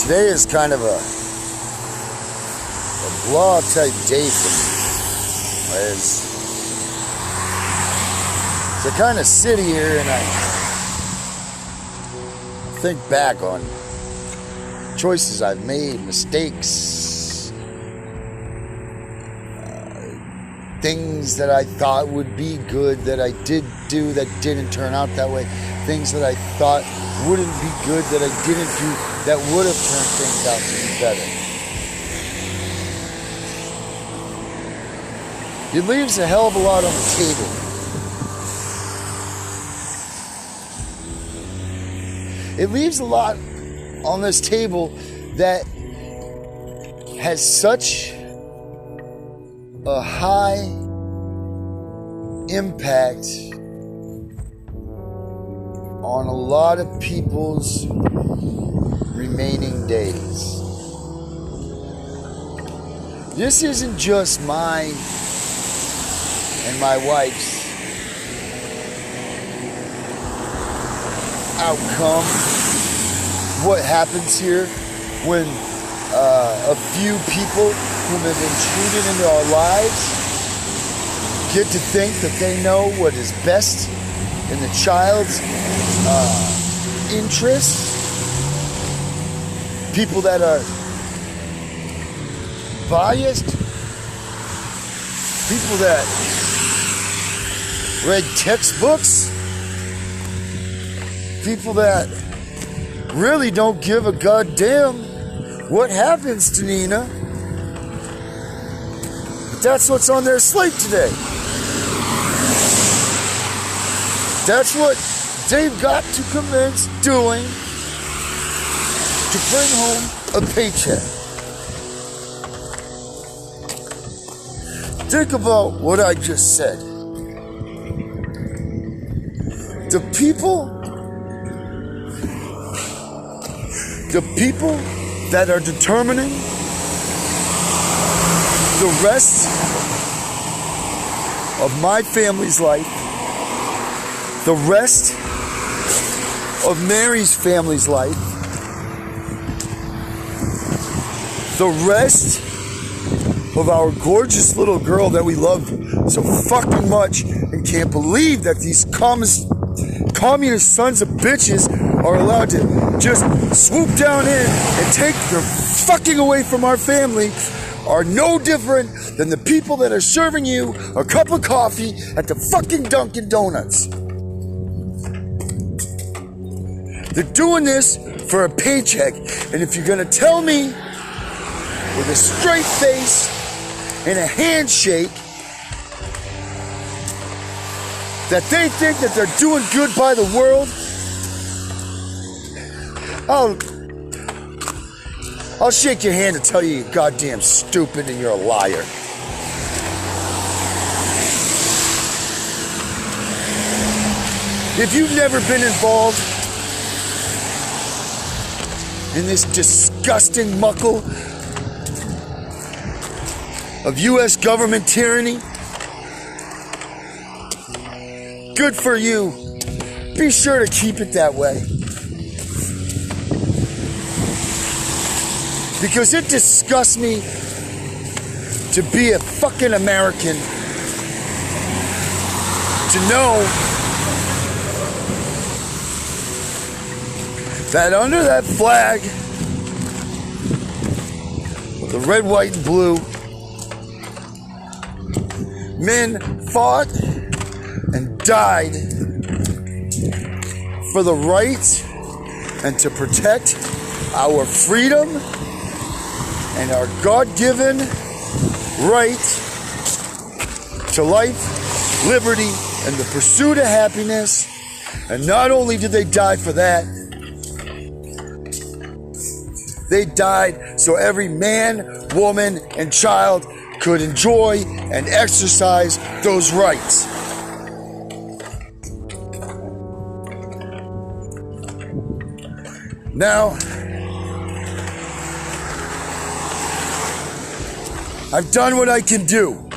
Today is kind of a blah type day for me. So I kind of sit here and I think back on choices I've made, mistakes, things that I thought would be good that I did do that didn't turn out that way, things that I thought wouldn't be good that I didn't do that would have turned things out to be better. It leaves a hell of a lot on the table. It leaves a lot on this table that has such a high impact on a lot of people's remaining days. This isn't just mine and my wife's outcome. What happens here when a few people whom have intruded into our lives get to think that they know what is best in the child's interests. People that are biased. People that read textbooks. People that really don't give a goddamn what happens to Nina. But that's what's on their slate today. That's what they've got to commence doing to bring home a paycheck. Think about what I just said. The people that are determining the rest of my family's life, the rest of Mary's family's life, the rest of our gorgeous little girl that we love so fucking much and can't believe that these communist sons of bitches are allowed to just swoop down in and take their fucking away from our family, are no different than the people that are serving you a cup of coffee at the fucking Dunkin' Donuts. They're doing this for a paycheck, and if you're gonna tell me with a straight face and a handshake that they think that they're doing good by the world, I'll shake your hand and tell you you're goddamn stupid and you're a liar. If you've never been involved in this disgusting muckle of U.S. government tyranny, good for you. Be sure to keep it that way. Because it disgusts me to be a fucking American, to know that under that flag, the red, white, and blue, men fought and died for the right and to protect our freedom and our God-given right to life, liberty, and the pursuit of happiness. And not only did they die for that, they died so every man, woman, and child could enjoy and exercise those rights. Now, I've done what I can do.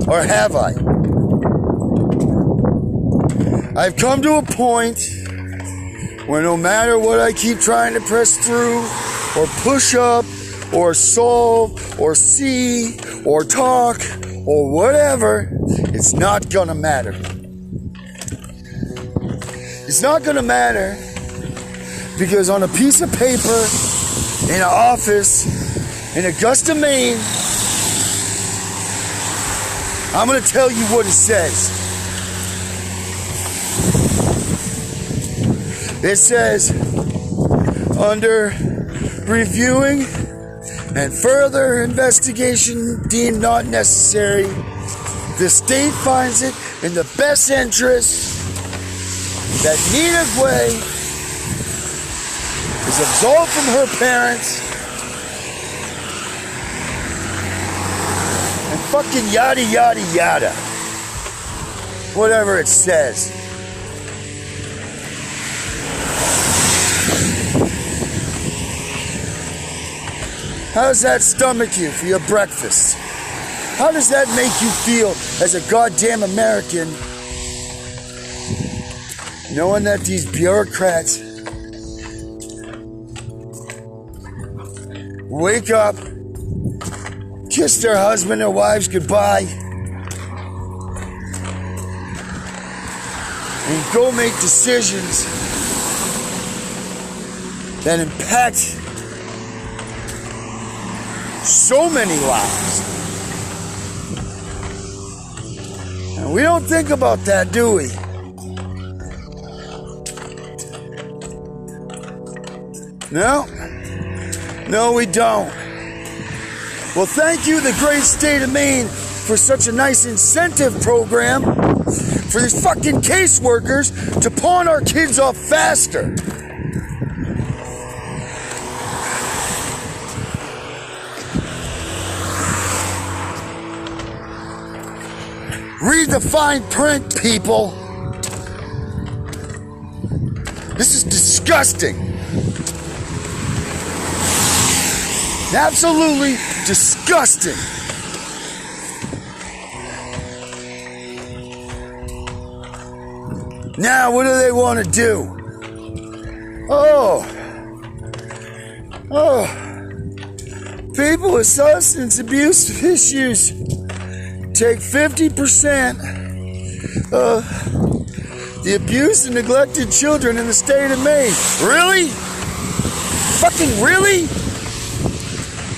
Or have I? I've come to a point Where no matter what I keep trying to press through, or push up, or solve, or see, or talk, or whatever, it's not gonna matter. It's not gonna matter because on a piece of paper, in an office, in Augusta, Maine, I'm gonna tell you what it says. It says, under reviewing and further investigation deemed not necessary, the state finds it in the best interest that Nina Gray is absolved from her parents and fucking yada yada yada. Whatever it says. How does that stomach you for your breakfast? How does that make you feel as a goddamn American, knowing that these bureaucrats wake up, kiss their husband or wives goodbye, and go make decisions that impact so many lives? And we don't think about that, do we? No, we don't. Well, thank you, the great state of Maine, for such a nice incentive program for these fucking caseworkers to pawn our kids off faster. Read the fine print, people. This is disgusting. Absolutely disgusting. Now, what do they want to do? People with substance abuse issues take 50% of the abused and neglected children in the state of Maine. Really? Fucking really?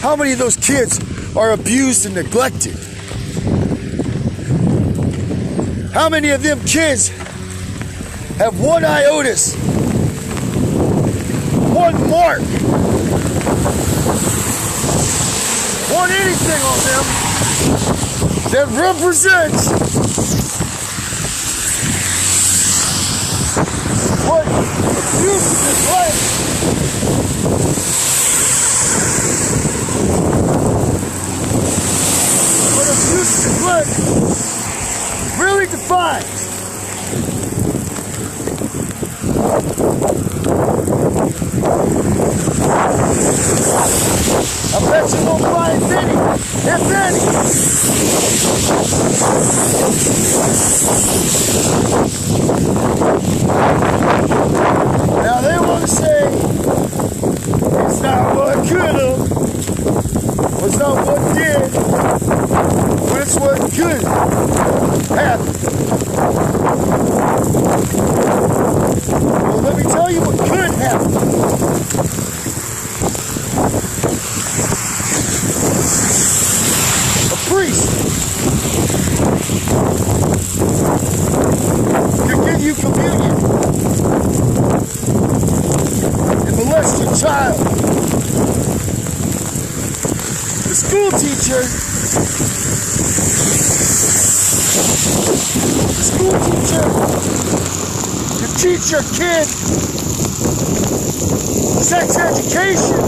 How many of those kids are abused and neglected? How many of them kids have one iota, one mark, one anything on them that represents what abuse is like? What abuse is like really defines. I bet you won't find any, if any. Now they want to say it's not what could have, it's not what did, but it's what could happen. Well, let me tell you what could happen. A priest could give you communion and molest your child. The school teacher could teach your kid sex education.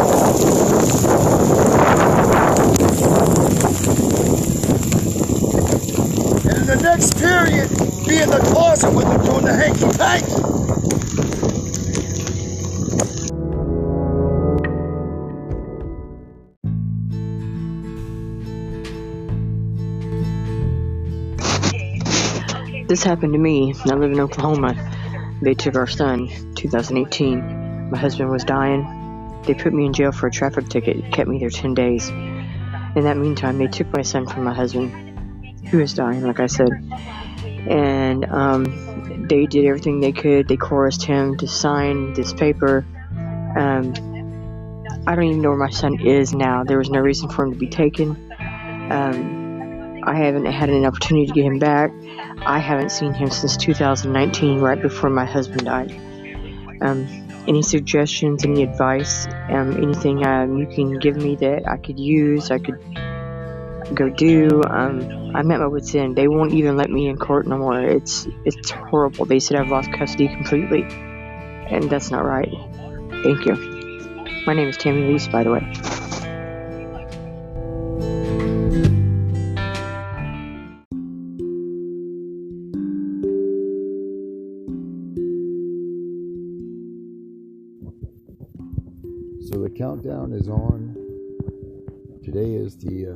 And in the next period, be in the closet with them doing the hanky-panky. This happened to me. I live in Oklahoma. They took our son 2018. My husband was dying. They put me in jail for a traffic ticket. It kept me there 10 days. In that meantime, they took my son from my husband, who was dying, like I said. And they did everything they could. They coerced him to sign this paper. I don't even know where my son is now. There was no reason for him to be taken. I haven't had an opportunity to get him back. I haven't seen him since 2019, right before my husband died. Any suggestions, any advice, anything you can give me that I could use, I could go do. I'm at my wit's end. They won't even let me in court no more. It's horrible. They said I've lost custody completely, and that's not right. Thank you. My name is Tammy Lease, by the way. So the countdown is on. Today is the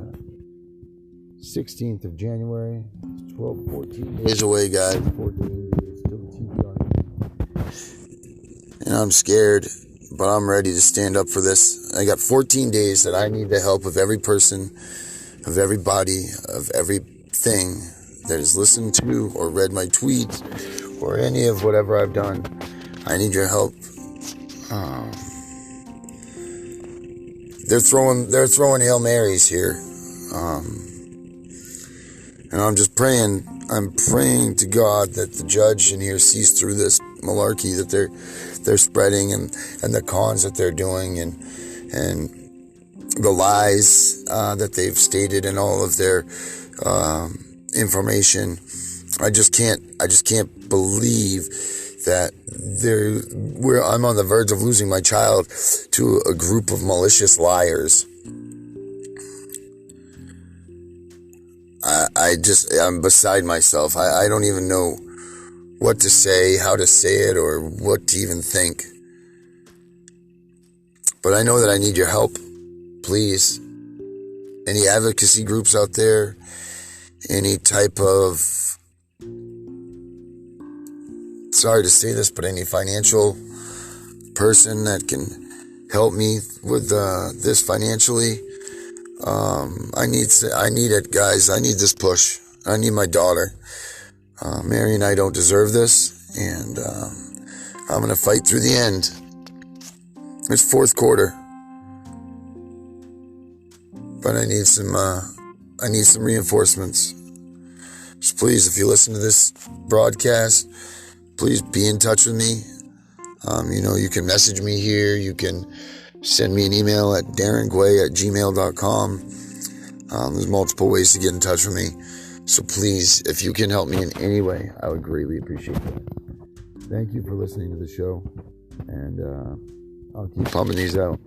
16th of January. It's 14 days away, guys. 14 days till the TBR. And I'm scared, but I'm ready to stand up for this. I got 14 days that I need the help of every person, of everybody, of everything that has listened to or read my tweets or any of whatever I've done. I need your help. They're throwing Hail Marys here. And I'm just praying. I'm praying to God that the judge in here sees through this malarkey that they're spreading and the cons that they're doing and the lies that they've stated in all of their information. I just can't believe that I'm on the verge of losing my child to a group of malicious liars. I'm beside myself. I don't even know what to say, how to say it, or what to even think. But I know that I need your help. Please. Any advocacy groups out there? Any type of, sorry to say this, but any financial person that can help me with this financially? I need it, guys. I need this push. I need my daughter. Mary and I don't deserve this, and I'm gonna fight through the end. It's fourth quarter, but I need some reinforcements. So please, if you listen to this broadcast, please be in touch with me. You can message me here. You can send me an email at darrenguay@gmail.com. There's multiple ways to get in touch with me. So please, if you can help me in any way, I would greatly appreciate that. Thank you for listening to the show. And I'll keep pumping these out.